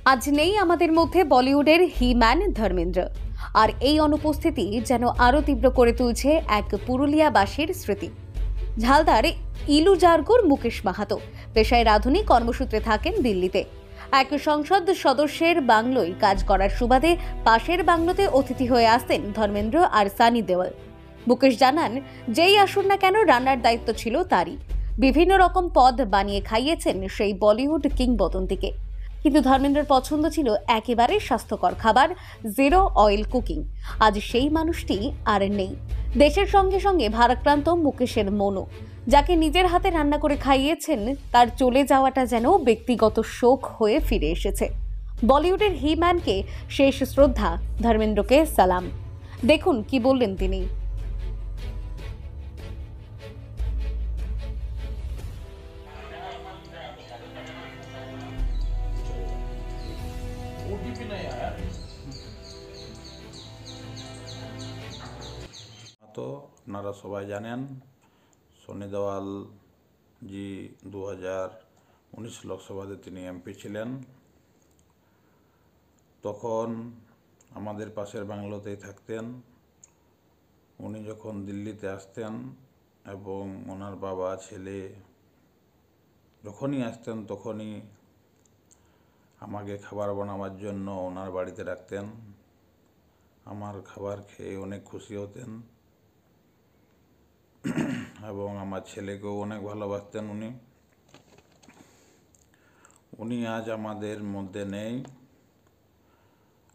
আজ নেই আমাদের মধ্যে বলিউডের হিম্যান ধর্মেন্দ্র। আর এই অনুপস্থিতি যেন আরো তীব্র করে তুলছে এক পুরুলিয়াবাসীর স্মৃতি। ঝালদার ইলু জারগুর মুকেশ মাহাতো পেশায় রাঁধুনি, কর্মসূত্রে থাকেন দিল্লিতে। এক সংসদ সদস্যের বাংলোয় কাজ করার সুবাদে পাশের বাংলোতে অতিথি হয়ে আসতেন ধর্মেন্দ্র আর সানি দেওল। মুকেশ জানান, যেই আসুন না কেন রান্নার দায়িত্ব ছিল তারই। বিভিন্ন রকম পদ বানিয়ে খাইয়েছেন সেই বলিউড কিংবদন্তিকে। কিন্তু ধর্মেন্দ্রের পছন্দ ছিল একেবারে স্বাস্থ্যকর খাবার, জিরো অয়েল কুকিং। আজ সেই মানুষটি আর নেই। দেশের সঙ্গে সঙ্গে ভারাক্রান্ত মুকেশের মনও। যাকে নিজের হাতে রান্না করে খাইয়েছেন, তার চলে যাওয়াটা যেন ব্যক্তিগত শোক হয়ে ফিরে এসেছে। বলিউডের হিম্যানকে শেষ শ্রদ্ধা, ধর্মেন্দ্রকে সালাম। দেখুন কি বললেন তিনি। ओटीपी नहीं आया। তো আপনারা সবাই জানেন সনি দেওয়াল জি 2019 লোকসভাতে তিনি এমপি ছিলেন। তখন আমাদের পাশের বাংলোতেই থাকতেন। উনি যখন দিল্লিতে আসতেন এবং ওনার বাবা ছেলে যখনই আসতেন তখনই আমাকে খাবার বানাবার জন্য ওনার বাড়িতে রাখতেন। আমার খাবার খেয়ে অনেক খুশি হতেন এবং আমার ছেলেকেও অনেক ভালোবাসতেন উনি আজ আমাদের মধ্যে নেই।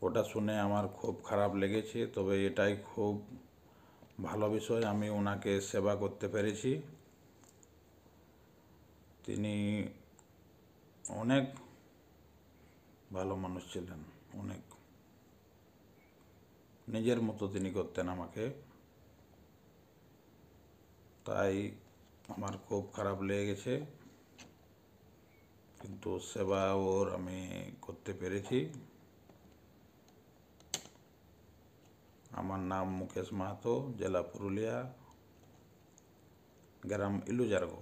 ওটা শুনে আমার খুব খারাপ লেগেছে, তবে এটাই খুব ভালো বিষয়, আমি ওনাকে সেবা করতে পেরেছি। তিনি অনেক ভালো মানুষ ছিলেন, অনেক নিজের মতো তিনি করতেন আমাকে। তাই আমার খুব খারাপ লেগে গেছে, কিন্তু সেবা ওর আমি করতে পেরেছি। আমার নাম মুকেশ মাহাতো, জেলা পুরুলিয়া, গ্রাম ইলুজারগো।